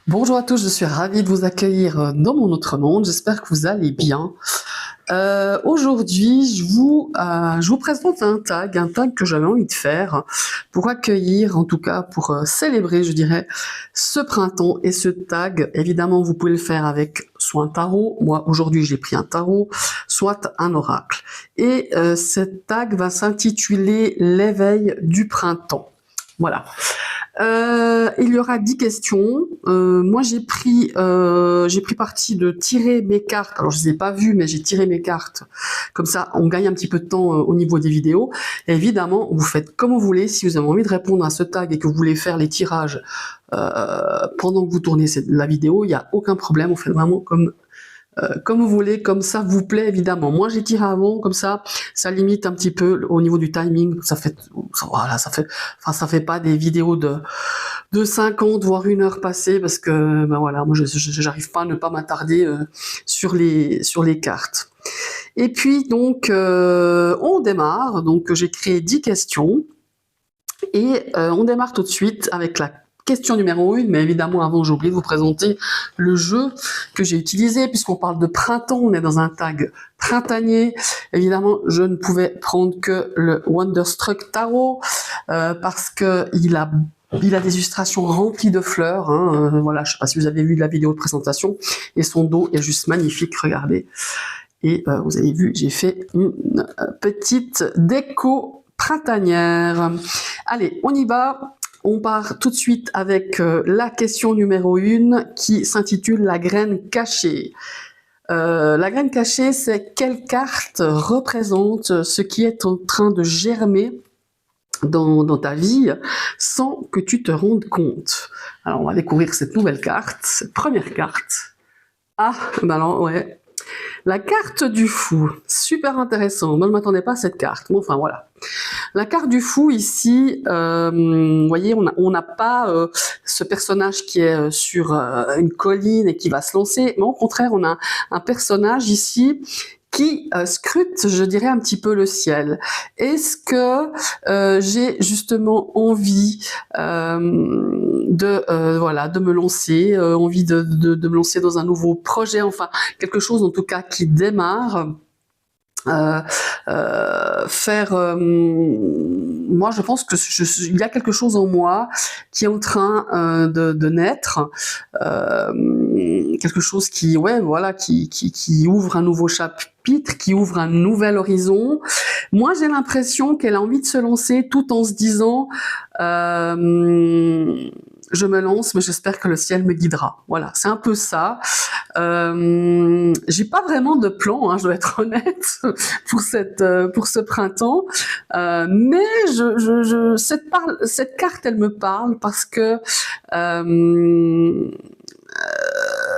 Bonjour à tous, je suis ravie de vous accueillir dans mon autre monde. J'espère que vous allez bien. Aujourd'hui, je vous présente un tag que j'avais envie de faire pour accueillir, en tout cas pour célébrer, je dirais, ce printemps. Et ce tag, évidemment, vous pouvez le faire avec soit un tarot. Moi, aujourd'hui, j'ai pris un tarot, soit un oracle. Et ce tag va s'intituler l'éveil du printemps. Voilà. Il y aura 10 questions. Moi, j'ai pris parti de tirer mes cartes. Alors, je les ai pas vues, mais j'ai tiré mes cartes. Comme ça, on gagne un petit peu de temps au niveau des vidéos. Et évidemment, vous faites comme vous voulez. Si vous avez envie de répondre à ce tag et que vous voulez faire les tirages pendant que vous tournez la vidéo, il n'y a aucun problème. On fait vraiment comme vous voulez, comme ça vous plaît évidemment. Moi j'ai tiré avant, comme ça limite un petit peu au niveau du timing. Voilà, ça fait pas des vidéos de 50 voire 1 heure passée parce que ben voilà, moi j'arrive pas à ne pas m'attarder sur les cartes. Et puis donc on démarre. Donc j'ai créé 10 questions et on démarre tout de suite avec la question numéro 1, mais évidemment, avant, j'ai oublié de vous présenter le jeu que j'ai utilisé, puisqu'on parle de printemps, on est dans un tag printanier. Évidemment, je ne pouvais prendre que le Wonderstruck Tarot, parce que il a des illustrations remplies de fleurs. Voilà, je ne sais pas si vous avez vu la vidéo de présentation, et son dos est juste magnifique, regardez. Et vous avez vu, j'ai fait une petite déco printanière. Allez, on y va. On part tout de suite avec la question numéro 1 qui s'intitule la graine cachée. La graine cachée, c'est quelle carte représente ce qui est en train de germer dans ta vie sans que tu te rendes compte. Alors on va découvrir cette nouvelle carte, cette première carte. Ah, ben alors ouais. La carte du fou, super intéressant. Moi je m'attendais pas à cette carte, mais enfin voilà. La carte du fou ici, vous voyez, on n'a pas ce personnage qui est sur une colline et qui va se lancer, mais au contraire, on a un personnage ici qui scrute, je dirais, un petit peu le ciel. Est-ce que j'ai justement envie de me lancer, envie de me lancer dans un nouveau projet, enfin quelque chose en tout cas qui démarre. Moi je pense que il y a quelque chose en moi qui est en train de naître, quelque chose qui ouvre un nouveau chapitre, qui ouvre un nouvel horizon. Moi j'ai l'impression qu'elle a envie de se lancer tout en se disant je me lance, mais j'espère que le ciel me guidera. Voilà, c'est un peu ça. J'ai pas vraiment de plan, je dois être honnête, pour ce printemps. Mais cette carte, elle me parle parce que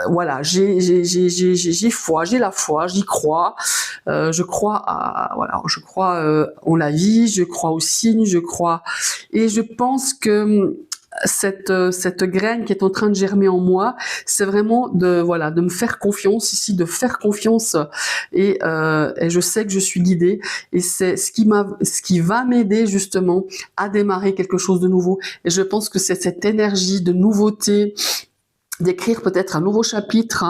voilà, j'ai foi, j'ai la foi, j'y crois. Je crois en la vie, je crois aux signes, et je pense que cette graine qui est en train de germer en moi, c'est vraiment de me faire confiance ici, de faire confiance, et je sais que je suis guidée, et c'est ce qui va m'aider justement à démarrer quelque chose de nouveau. Et je pense que c'est cette énergie de nouveauté, d'écrire peut-être un nouveau chapitre,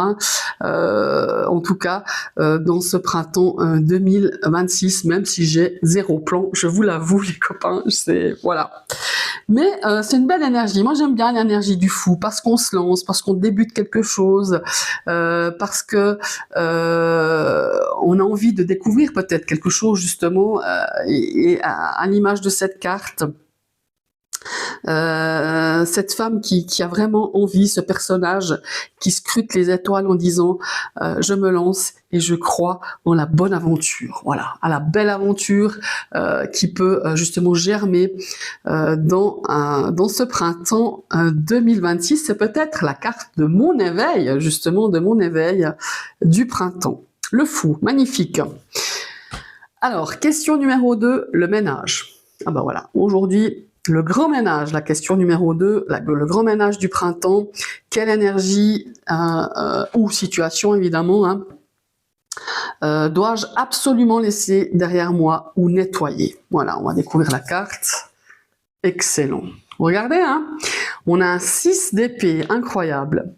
en tout cas dans ce printemps 2026, même si j'ai zéro plan, je vous l'avoue les copains, voilà. Mais c'est une belle énergie. Moi j'aime bien l'énergie du fou, parce qu'on se lance, parce qu'on débute quelque chose, parce que on a envie de découvrir peut-être quelque chose justement, et à l'image de cette carte. Cette femme qui a vraiment envie, ce personnage qui scrute les étoiles en disant je me lance et je crois en la bonne aventure, voilà, à la belle aventure qui peut justement germer dans ce printemps 2026. C'est peut-être la carte de mon éveil, justement, de mon éveil du printemps. Le fou, magnifique. Alors, question numéro 2, le ménage. Ah ben voilà, aujourd'hui, le grand ménage, la question numéro 2, le grand ménage du printemps. Quelle énergie ou situation évidemment dois-je absolument laisser derrière moi ou nettoyer? Voilà, on va découvrir la carte. Excellent. Regardez, hein, on a un 6 d'épée, incroyable.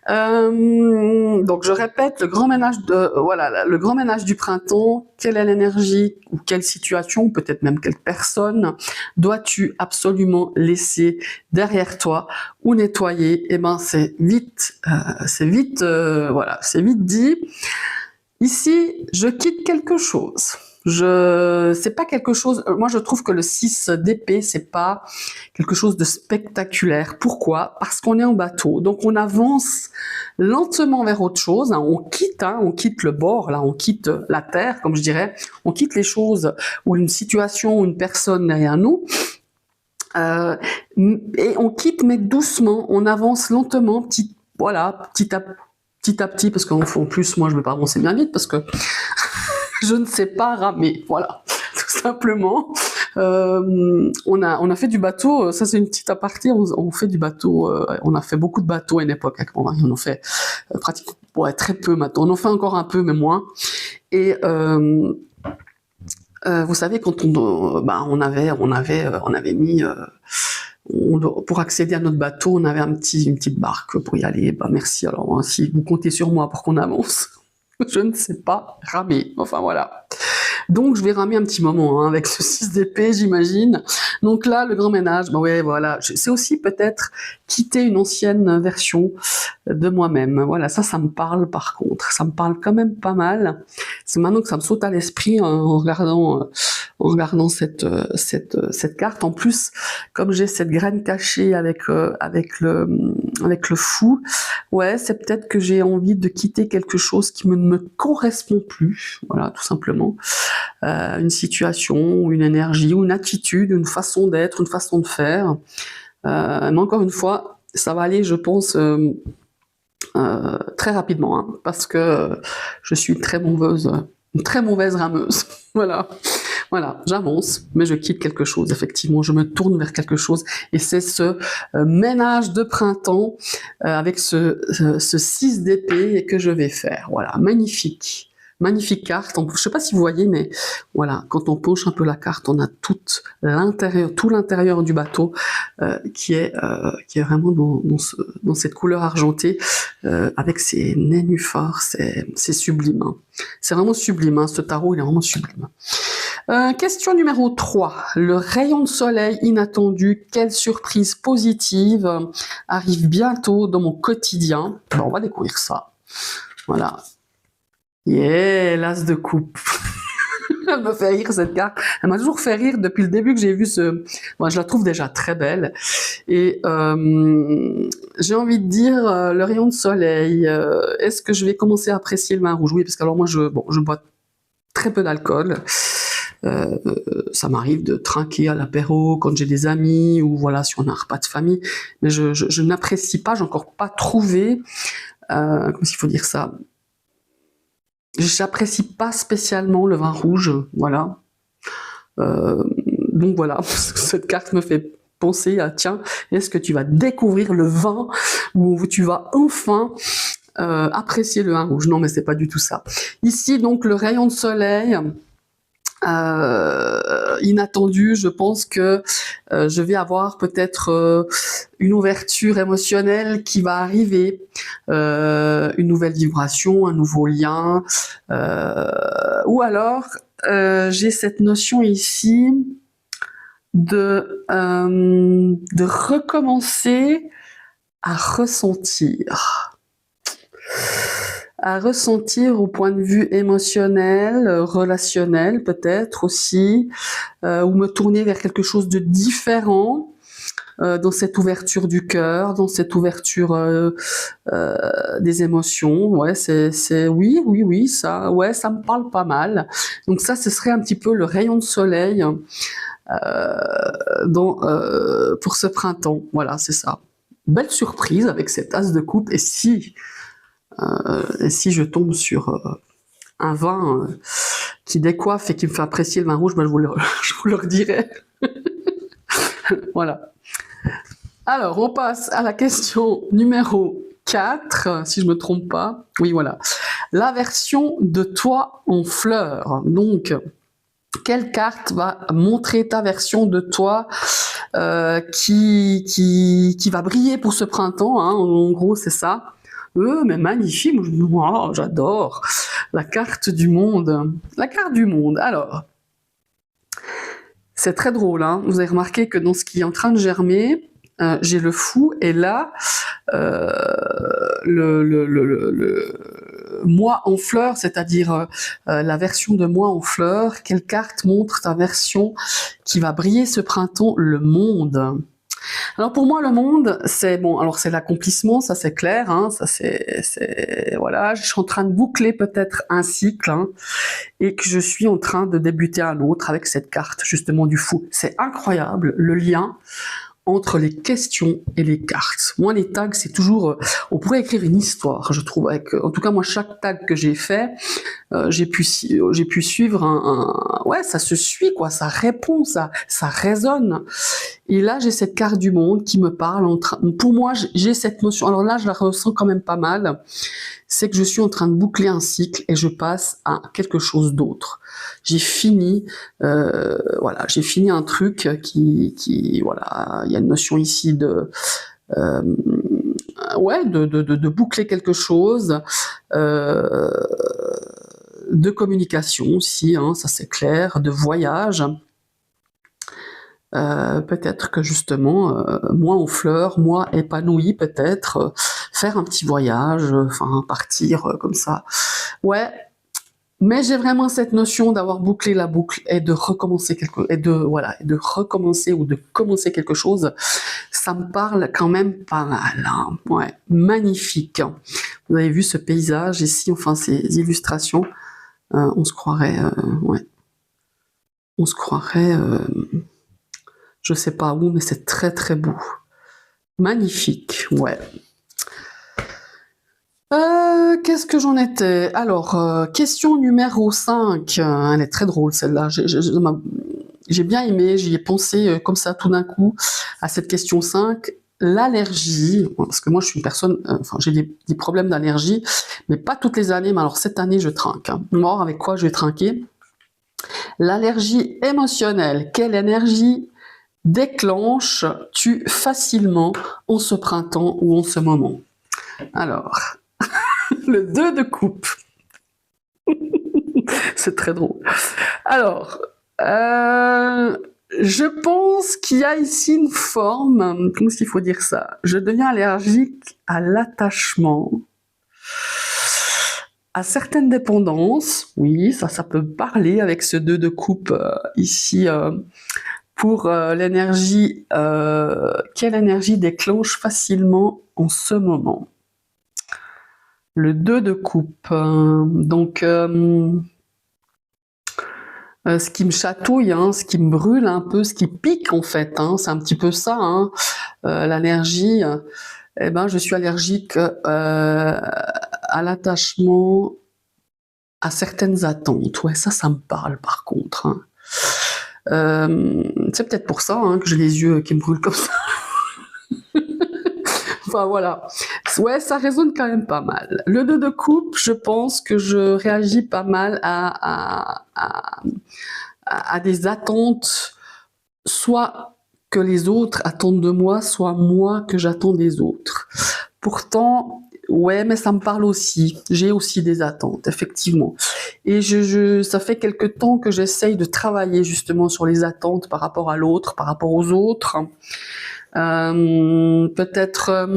Donc je répète, le grand ménage voilà, le grand ménage du printemps. Quelle est l'énergie ou quelle situation, peut-être même quelle personne, dois-tu absolument laisser derrière toi ou nettoyer? Eh ben voilà, c'est vite dit. Ici, je quitte quelque chose. C'est pas quelque chose. Moi, je trouve que le 6 d'épée, c'est pas quelque chose de spectaculaire. Pourquoi? Parce qu'on est en bateau, donc on avance lentement vers autre chose. Hein, on quitte le bord, là, on quitte la terre, comme je dirais. On quitte les choses ou une situation ou une personne derrière nous. Et on quitte, mais doucement. On avance lentement, petit à petit, parce qu'en plus, moi, je ne vais pas avancer bien vite parce que je ne sais pas ramer, voilà, tout simplement. On a fait du bateau, ça c'est une petite aparté, on fait du bateau, on a fait beaucoup de bateaux à une époque avec mon mari, on en fait pratiquement, très peu maintenant, on en fait encore un peu, mais moins. Et vous savez, quand on avait mis... pour accéder à notre bateau, on avait une petite barque pour y aller. Bah merci. Alors, hein, si vous comptez sur moi pour qu'on avance, je ne sais pas ramer. Enfin voilà. Donc je vais ramer un petit moment hein, avec ce 6 d'épée, j'imagine. Donc là, le grand ménage, bah ouais, voilà. C'est aussi peut-être quitter une ancienne version de moi-même. Voilà, ça me parle par contre. Ça me parle quand même pas mal. C'est maintenant que ça me saute à l'esprit en regardant cette carte. En plus, comme j'ai cette graine cachée avec le fou, ouais, c'est peut-être que j'ai envie de quitter quelque chose qui ne me correspond plus. Voilà, tout simplement. Une situation, ou une énergie, ou une attitude, une façon d'être, une façon de faire. Mais encore une fois, ça va aller, je pense, très rapidement, hein, parce que je suis une très mauvaise rameuse. Voilà, j'avance, mais je quitte quelque chose, effectivement, je me tourne vers quelque chose, et c'est ce ménage de printemps avec ce 6 d'épée que je vais faire. Voilà, magnifique. Magnifique carte. Je ne sais pas si vous voyez, mais voilà, quand on penche un peu la carte, on a tout l'intérieur du bateau qui est vraiment dans cette couleur argentée avec ses nénuphars. C'est sublime. Hein. C'est vraiment sublime. Hein. Ce tarot, il est vraiment sublime. Question numéro 3. Le rayon de soleil inattendu. Quelle surprise positive arrive bientôt dans mon quotidien? Bon, on va découvrir ça. Voilà. Yeah, l'as de coupe. Elle me fait rire cette carte. Elle m'a toujours fait rire depuis le début que j'ai vu Moi, je la trouve déjà très belle. Et j'ai envie de dire le rayon de soleil. Est-ce que je vais commencer à apprécier le vin rouge? Oui, parce que alors moi, je bois très peu d'alcool. Ça m'arrive de trinquer à l'apéro quand j'ai des amis ou voilà si on a un repas de famille. Mais je n'apprécie pas. J'ai encore pas trouvé. Comment il faut dire ça? J'apprécie pas spécialement le vin rouge, voilà. Donc voilà, cette carte me fait penser à tiens, est-ce que tu vas découvrir le vin ou tu vas enfin apprécier le vin rouge? Non, mais c'est pas du tout ça. Ici donc le rayon de soleil. Inattendu, je pense que je vais avoir peut-être une ouverture émotionnelle qui va arriver, une nouvelle vibration, un nouveau lien, ou alors j'ai cette notion ici de recommencer à ressentir au point de vue émotionnel, relationnel peut-être aussi, ou me tourner vers quelque chose de différent dans cette ouverture du cœur, dans cette ouverture des émotions. Ouais, oui, ça me parle pas mal. Donc ça, ce serait un petit peu le rayon de soleil pour ce printemps. Voilà, c'est ça. Belle surprise avec cet as de coupe. Et si je tombe sur un vin qui décoiffe et qui me fait apprécier le vin rouge, ben je vous le redirai. Voilà. Alors, on passe à la question numéro 4, si je me trompe pas. Oui, voilà. La version de toi en fleurs. Donc, Quelle carte va montrer ta version de toi qui va briller pour ce printemps, hein, en gros c'est ça. Mais magnifique, moi j'adore la carte du monde. La carte du monde, alors, c'est très drôle, hein. Vous avez remarqué que dans ce qui est en train de germer, j'ai le fou, et là, euh, le moi en fleurs, c'est-à-dire la version de moi en fleurs. Quelle carte montre ta version qui va briller ce printemps? Le monde. Alors pour moi, le monde, c'est bon. Alors c'est l'accomplissement, ça c'est clair. Hein, ça voilà. Je suis en train de boucler peut-être un cycle, hein, et que je suis en train de débuter un autre avec cette carte justement du fou. C'est incroyable le lien entre les questions et les cartes. Moi, les tags, c'est toujours... on pourrait écrire une histoire, je trouve. Avec, en tout cas, moi, chaque tag que j'ai fait, j'ai pu suivre ouais, ça se suit, quoi. Ça répond, ça résonne. Et là, j'ai cette carte du monde qui me parle. Pour moi, j'ai cette notion. Alors là, je la ressens quand même pas mal. C'est que je suis en train de boucler un cycle et je passe à quelque chose d'autre. J'ai fini, voilà, j'ai fini un truc qui, voilà, il y a une notion ici de, ouais, de boucler quelque chose, de communication aussi, hein, ça c'est clair, de voyage. Peut-être que justement, moi en fleurs, moi épanoui peut-être, faire un petit voyage, enfin partir comme ça. Ouais, mais j'ai vraiment cette notion d'avoir bouclé la boucle et de recommencer de recommencer ou de commencer quelque chose. Ça me parle quand même pas mal, hein. Ouais, magnifique. Vous avez vu ce paysage ici, enfin ces illustrations, on se croirait, ouais, on se croirait, je sais pas où, mais c'est très très beau. Magnifique, ouais. Qu'est-ce que j'en étais? Alors, question numéro 5. Elle est très drôle celle-là. J'ai bien aimé, j'y ai pensé comme ça tout d'un coup à cette question 5. L'allergie, parce que moi je suis une personne, enfin j'ai des problèmes d'allergie, mais pas toutes les années, mais alors cette année je trinque. Hein. Moi, avec quoi je vais trinquer? L'allergie émotionnelle. Quelle énergie déclenches-tu facilement en ce printemps ou en ce moment? Alors, le 2 de coupe. C'est très drôle. Alors, je pense qu'il y a ici une forme, comment est-ce qu'il faut dire ça? Je deviens allergique à l'attachement, à certaines dépendances. Oui, ça peut parler avec ce 2 de coupe ici. Pour l'énergie, quelle énergie déclenche facilement en ce moment? Le 2 de coupe. Donc, ce qui me chatouille, hein, ce qui me brûle un peu, ce qui pique en fait, hein, c'est un petit peu ça, hein, l'allergie. Eh ben, je suis allergique à l'attachement, à certaines attentes. Ouais, ça me parle par contre. Hein. C'est peut-être pour ça hein, que j'ai les yeux qui me brûlent comme ça. Enfin voilà. Ouais, ça résonne quand même pas mal. Le 2 de coupe, je pense que je réagis pas mal à des attentes, soit que les autres attendent de moi, soit moi que j'attends des autres. Pourtant, ouais, mais ça me parle aussi. J'ai aussi des attentes, effectivement. Et ça fait quelque temps que j'essaye de travailler justement sur les attentes par rapport à l'autre, par rapport aux autres. Peut-être,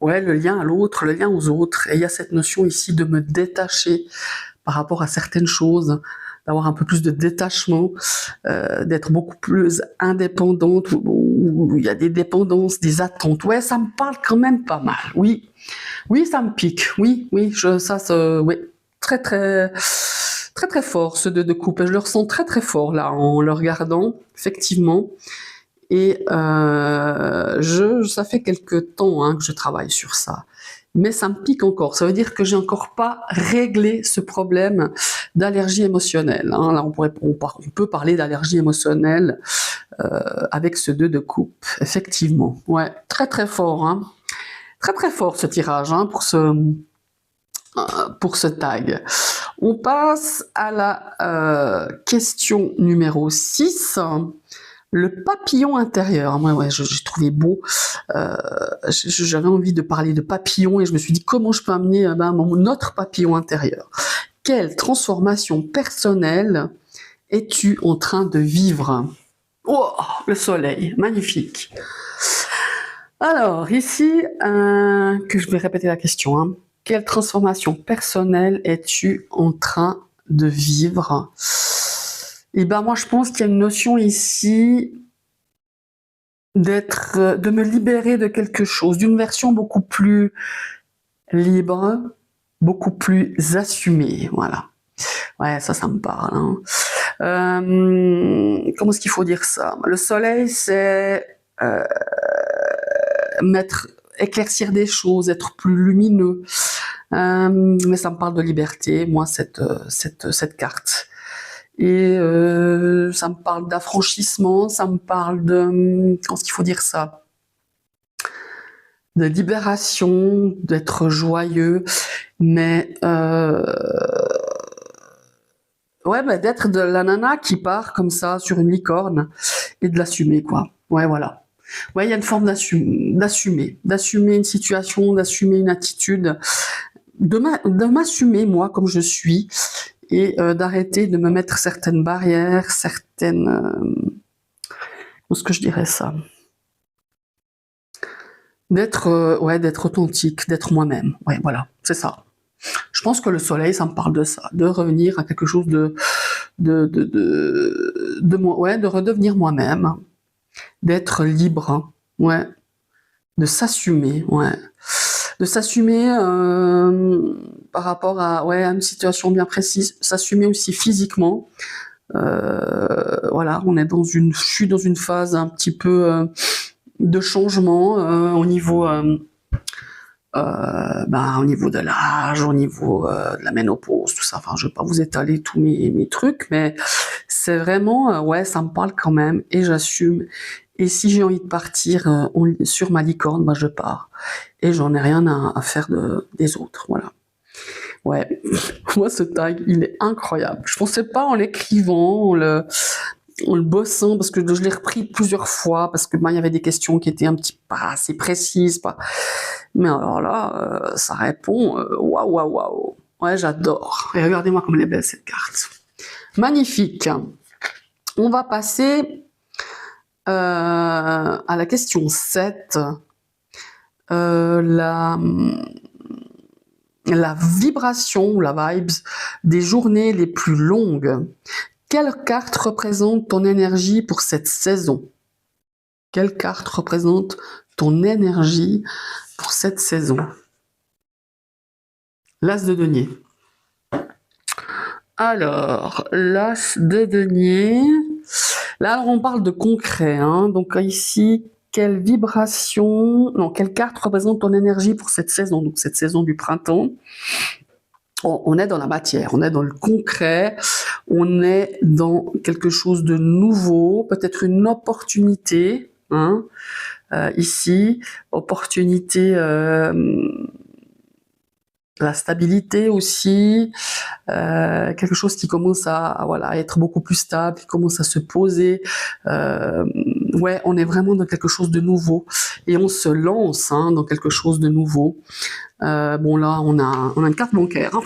ouais, le lien à l'autre, le lien aux autres. Et il y a cette notion ici de me détacher par rapport à certaines choses, d'avoir un peu plus de détachement, d'être beaucoup plus indépendante, où il y a des dépendances, des attentes. Ouais, ça me parle quand même pas mal. Oui, oui, ça me pique. Oui, oui, oui, très, très, très, très fort ce 2 de coupe. Et je le ressens très, très fort là en le regardant, effectivement. Et ça fait quelques temps hein, que je travaille sur ça. Mais ça me pique encore. Ça veut dire que j'ai encore pas réglé ce problème d'allergie émotionnelle. Hein. Là, on peut parler d'allergie émotionnelle avec ce 2 de coupe, effectivement. Ouais, très très fort. Hein. Très très fort ce tirage hein, pour pour ce tag. On passe à la question numéro 6. Le papillon intérieur. Moi, ouais, j'ai trouvé beau. J'avais envie de parler de papillon et je me suis dit comment je peux amener mon autre papillon intérieur. Quelle transformation personnelle es-tu en train de vivre? Oh, le soleil, magnifique. Alors, ici, que je vais répéter la question. Hein. Quelle transformation personnelle es-tu en train de vivre? Et ben moi, je pense qu'il y a une notion ici de me libérer de quelque chose, d'une version beaucoup plus libre, beaucoup plus assumée. Voilà. Ouais, ça me parle. Hein. Comment est-ce qu'il faut dire ça? Le soleil, c'est éclaircir des choses, être plus lumineux. Mais ça me parle de liberté, moi, cette carte. Et ça me parle d'affranchissement, ça me parle de... Comment est-ce qu'il faut dire ça? De libération, d'être joyeux, mais... ouais, bah, d'être de la nana qui part comme ça sur une licorne et de l'assumer, quoi. Ouais, voilà. Ouais, il y a une forme d'assumer une situation, d'assumer une attitude, de m'assumer moi comme je suis et d'arrêter de me mettre certaines barrières, certaines... comment est-ce que je dirais ça? D'être authentique, d'être moi-même. Ouais, voilà, c'est ça. Je pense que le soleil, ça me parle de ça, de revenir à quelque chose de moi, ouais, de redevenir moi-même, d'être libre, ouais, de s'assumer, ouais, de s'assumer par rapport à, ouais, à une situation bien précise, s'assumer aussi physiquement. Voilà, je suis dans une phase un petit peu de changement au niveau au niveau de l'âge, au niveau de la ménopause, tout ça. Enfin, je vais pas vous étaler tous mes trucs, mais c'est vraiment, ouais, ça me parle quand même, et j'assume. Et si j'ai envie de partir sur ma licorne, bah je pars. Et j'en ai rien à faire des autres, voilà. Ouais, moi ce tag, il est incroyable. Je pensais pas en l'écrivant, en le bossant, parce que je l'ai repris plusieurs fois, parce que il y avait des questions qui étaient un petit peu pas assez précises, pas. Mais alors là, ça répond waouh, waouh, waouh. Ouais, j'adore. Et regardez-moi comme elle est belle cette carte. Magnifique. On va passer à la question 7. La vibration, ou la vibes des journées les plus longues. Quelle carte représente ton énergie pour cette saison? Quelle carte représente ton énergie pour cette saison? L'As de denier. Alors, l'As de denier. Là, on parle de concret. Hein. Donc ici, quelle vibration... Non, quelle carte représente ton énergie pour cette saison? Donc cette saison du printemps. On est dans la matière, on est dans le concret, on est dans quelque chose de nouveau, peut-être une opportunité, hein, ici, opportunité, la stabilité aussi, quelque chose qui commence à être beaucoup plus stable, qui commence à se poser. Ouais, on est vraiment dans quelque chose de nouveau et on se lance dans quelque chose de nouveau. Bon là, on a une carte bancaire. Hein.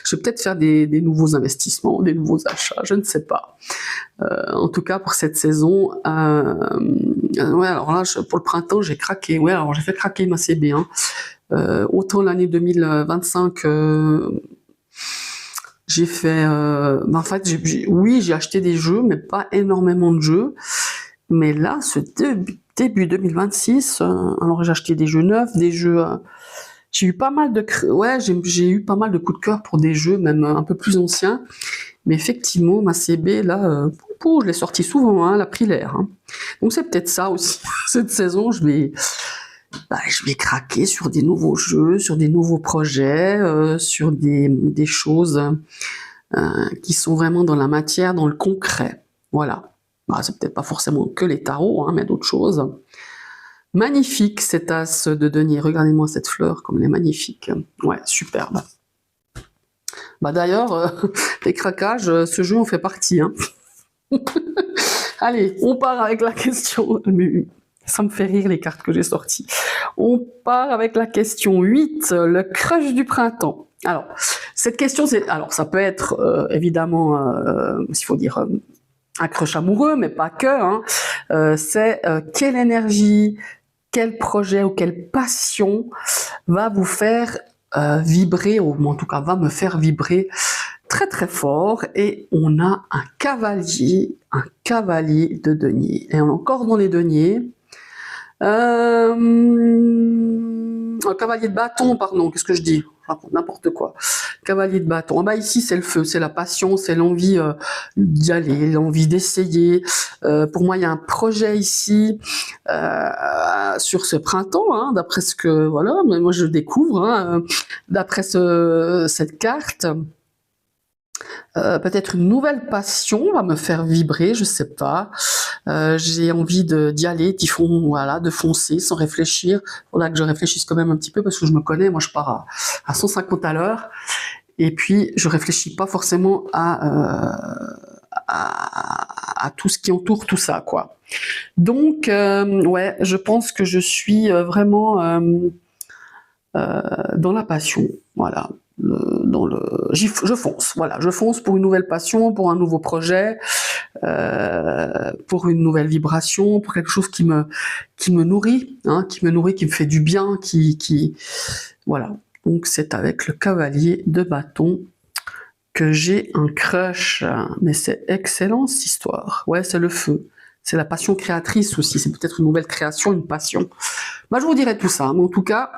Je vais peut-être faire des nouveaux investissements, des nouveaux achats, je ne sais pas. En tout cas, pour cette saison, ouais, alors là, pour le printemps, j'ai craqué. Ouais, alors j'ai fait craquer ma CB. Hein. Autant l'année 2025, j'ai fait... en fait, oui, j'ai acheté des jeux, mais pas énormément de jeux. Mais là, ce début 2026, alors j'ai acheté des jeux neufs, des jeux... j'ai eu pas mal de... Ouais, j'ai eu pas mal de coups de cœur pour des jeux, même un peu plus anciens. Mais effectivement, ma CB, là, je l'ai sortie souvent, hein, elle a pris l'air. Hein. Donc c'est peut-être ça aussi. Cette saison, je vais craquer sur des nouveaux jeux, sur des nouveaux projets, sur des choses qui sont vraiment dans la matière, dans le concret. Voilà. Bah, c'est peut-être pas forcément que les tarots, hein, mais d'autres choses. Magnifique cette as de denier. Regardez-moi cette fleur comme elle est magnifique. Ouais, superbe. Bah d'ailleurs, les craquages, ce jeu en fait partie. Hein. Allez, on part avec la question. Ça me fait rire les cartes que j'ai sorties. On part avec la question 8, le crush du printemps. Alors, cette question, alors ça peut être évidemment, s'il faut dire, un crush amoureux, mais pas que. Hein. C'est quelle énergie, quel projet ou quelle passion va vous faire vibrer, ou en tout cas va me faire vibrer très très fort. Et on a un cavalier de denier. Et on est encore dans les deniers. Un cavalier de bâton, pardon, qu'est-ce que je dis? N'importe quoi. Cavalier de bâton. Ah bah ici c'est le feu, c'est la passion, c'est l'envie d'y aller, l'envie d'essayer. Pour moi il y a un projet ici sur ce printemps, hein, d'après ce que voilà, mais moi je découvre, hein, d'après cette carte. Peut-être une nouvelle passion va me faire vibrer, je sais pas. J'ai envie d'y aller, voilà, de foncer sans réfléchir. Faudra que je réfléchisse quand même un petit peu parce que je me connais, moi je pars à 150 à l'heure. Et puis je réfléchis pas forcément à tout ce qui entoure tout ça, quoi. Donc ouais, je pense que je suis vraiment dans la passion, voilà. Je fonce, voilà, je fonce pour une nouvelle passion, pour un nouveau projet, pour une nouvelle vibration, pour quelque chose qui me nourrit, hein, qui me fait du bien, voilà. Donc c'est avec le cavalier de bâton que j'ai un crush, mais c'est excellent cette histoire. Ouais, c'est le feu. C'est la passion créatrice aussi, c'est peut-être une nouvelle création, une passion. Bah, je vous dirai tout ça, mais en tout cas,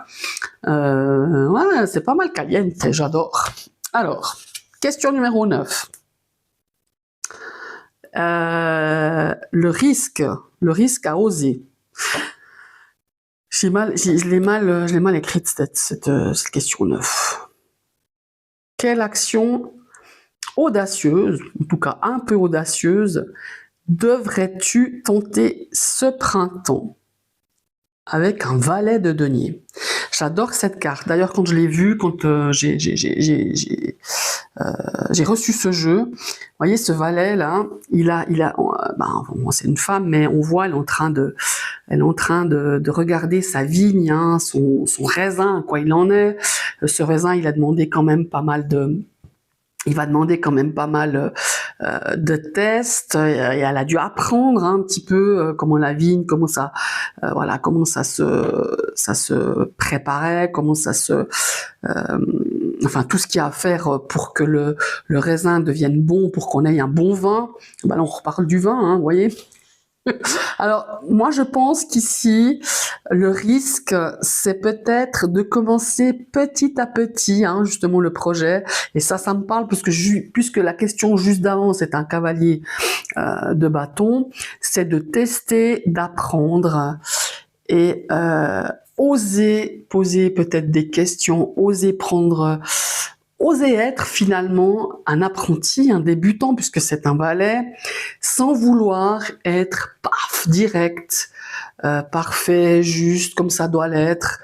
ouais, c'est pas mal caliente, j'adore. Alors, question numéro 9. Le risque à oser. Je l'ai mal écrite cette question 9. Quelle action audacieuse, en tout cas un peu audacieuse, devrais-tu tenter ce printemps avec un valet de denier? J'adore cette carte. D'ailleurs, quand je l'ai vue, quand j'ai reçu ce jeu, vous voyez ce valet là, bon, c'est une femme, mais on voit elle est en train de regarder sa vigne, hein, son raisin, quoi il en est. Ce raisin, il a demandé quand même pas mal de tests, et elle a dû apprendre un petit peu comment la vigne, comment ça se préparait, comment enfin tout ce qu'il y a à faire pour que le raisin devienne bon, pour qu'on ait un bon vin. Ben là, on reparle du vin, hein, vous voyez. Alors, moi, je pense qu'ici, le risque, c'est peut-être de commencer petit à petit, hein, justement, le projet. Et ça me parle, puisque la question juste d'avant, c'est un cavalier de bâton, c'est de tester, d'apprendre et oser poser peut-être des questions, oser être finalement un apprenti, un débutant, puisque c'est un valet, sans vouloir être direct, parfait, juste comme ça doit l'être.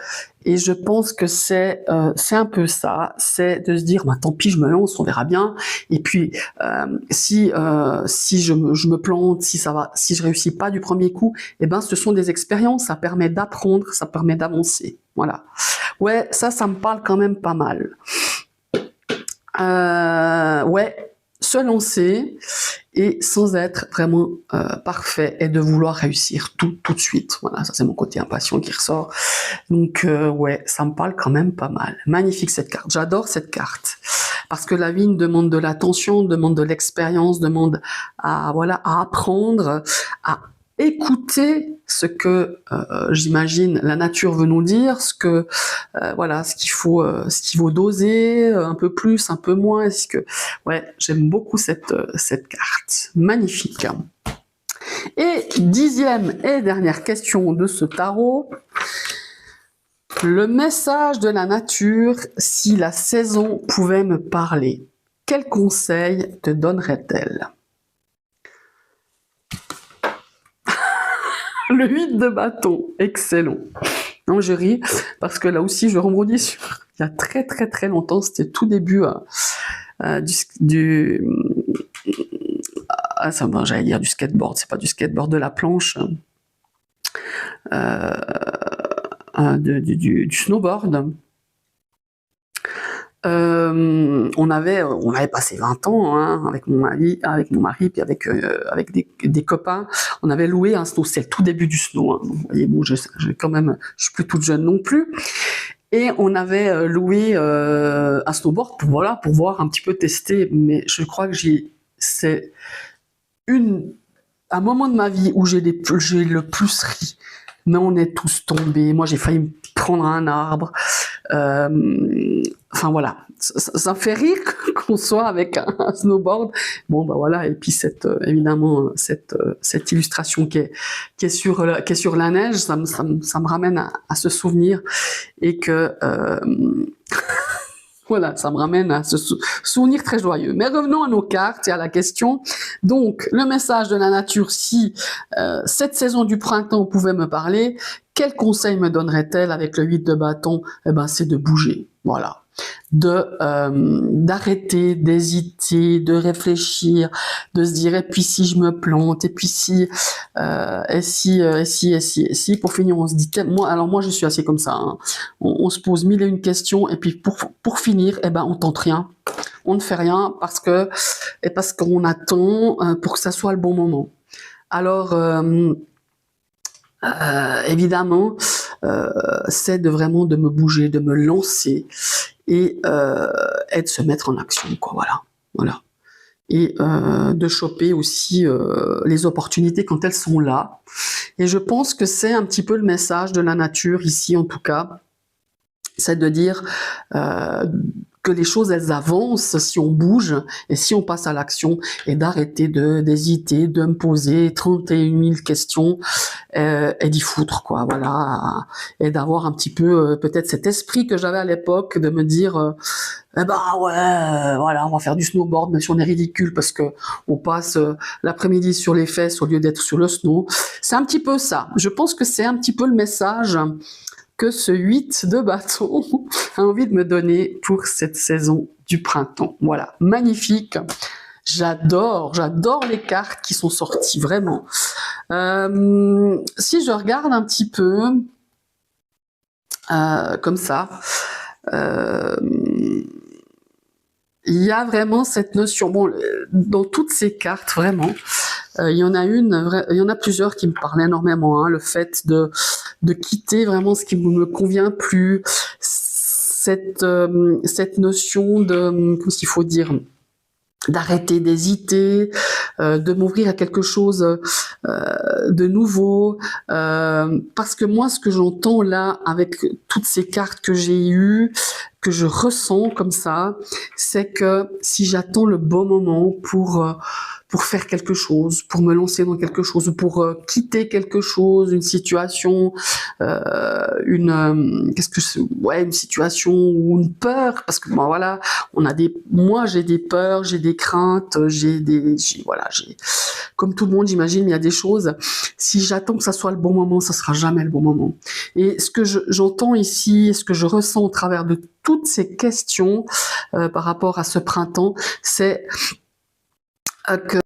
Et je pense que c'est un peu ça, c'est de se dire bah, tant pis, je me lance, on verra bien. Et puis si je me plante, si je réussis pas du premier coup, eh ben ce sont des expériences, ça permet d'apprendre, ça permet d'avancer. Voilà. Ouais, ça me parle quand même pas mal. Ouais, se lancer et sans être vraiment parfait et de vouloir réussir tout de suite. Voilà, ça c'est mon côté impatient qui ressort. Donc ouais, ça me parle quand même pas mal. Magnifique cette carte, j'adore cette carte. Parce que la vigne demande de l'attention, demande de l'expérience, demande à apprendre, à écouter ce que j'imagine la nature veut nous dire, ce qu'il faut doser, un peu plus, un peu moins. Ouais, j'aime beaucoup cette carte, magnifique. Et 10e et dernière question de ce tarot. Le message de la nature, si la saison pouvait me parler, quel conseil te donnerait-elle? Le 8 de bâton, excellent. Non, je ris parce que là aussi, je rebondis sur il y a très très très longtemps, c'était tout début du ça, bon, j'allais dire du skateboard, c'est pas du skateboard, de la planche, du snowboard. On avait passé 20 ans hein, avec mon mari, puis avec des copains. On avait loué un snow, c'est le tout début du snow. Hein. Donc, vous voyez, bon, je suis plus toute jeune non plus. Et on avait loué un snowboard pour voir un petit peu tester. Mais je crois que c'est un moment de ma vie où j'ai le plus ri. Mais on est tous tombés. Moi, j'ai failli me prendre un arbre. Enfin voilà, ça me fait rire qu'on soit avec un snowboard. Bon bah voilà, et puis évidemment cette illustration qui est sur la neige, ça me ramène à ce souvenir et que voilà, ça me ramène à ce souvenir très joyeux. Mais revenons à nos cartes et à la question. Donc, le message de la nature, si cette saison du printemps pouvait me parler, quel conseil me donnerait-elle avec le 8 de bâton? Eh ben, c'est de bouger. Voilà. D'arrêter, d'hésiter, de réfléchir, de se dire, et puis si je me plante, et puis si, pour finir, on se dit, moi je suis assez comme ça, hein. On se pose mille et une questions, et puis pour finir, eh ben, on tente rien. On ne fait rien parce qu'on attend pour que ça soit le bon moment. Alors, évidemment, c'est vraiment de me bouger, de me lancer et de se mettre en action, quoi. Voilà. Et de choper aussi les opportunités quand elles sont là. Et je pense que c'est un petit peu le message de la nature ici, en tout cas, c'est de dire que les choses, elles avancent si on bouge et si on passe à l'action, et d'arrêter d'hésiter, de me poser 31 000 questions et d'y foutre, quoi, voilà, et d'avoir un petit peu peut-être cet esprit que j'avais à l'époque de me dire eh ben ouais, voilà, on va faire du snowboard, même si on est ridicule parce que on passe l'après-midi sur les fesses au lieu d'être sur le snow. C'est un petit peu ça. Je pense que c'est un petit peu le message que ce 8 de bâton a envie de me donner pour cette saison du printemps. Voilà, magnifique. J'adore les cartes qui sont sorties, vraiment. Si je regarde un petit peu, comme ça, il y a vraiment cette notion, bon, dans toutes ces cartes, vraiment, il y en a plusieurs qui me parlent énormément, hein, le fait de quitter vraiment ce qui ne me convient plus, cette notion de, comment il faut dire, d'arrêter d'hésiter, de m'ouvrir à quelque chose de nouveau, parce que moi, ce que j'entends là, avec toutes ces cartes que j'ai eues, que je ressens comme ça, c'est que si j'attends le bon moment pour faire quelque chose, pour me lancer dans quelque chose, pour quitter quelque chose, une situation, une situation ou une peur, parce que bon, voilà, moi j'ai des peurs, j'ai des craintes, comme tout le monde, j'imagine, il y a des choses. Si j'attends que ça soit le bon moment, ça sera jamais le bon moment. Et ce que j'entends ici, ce que je ressens au travers de toutes ces questions par rapport à ce printemps, c'est que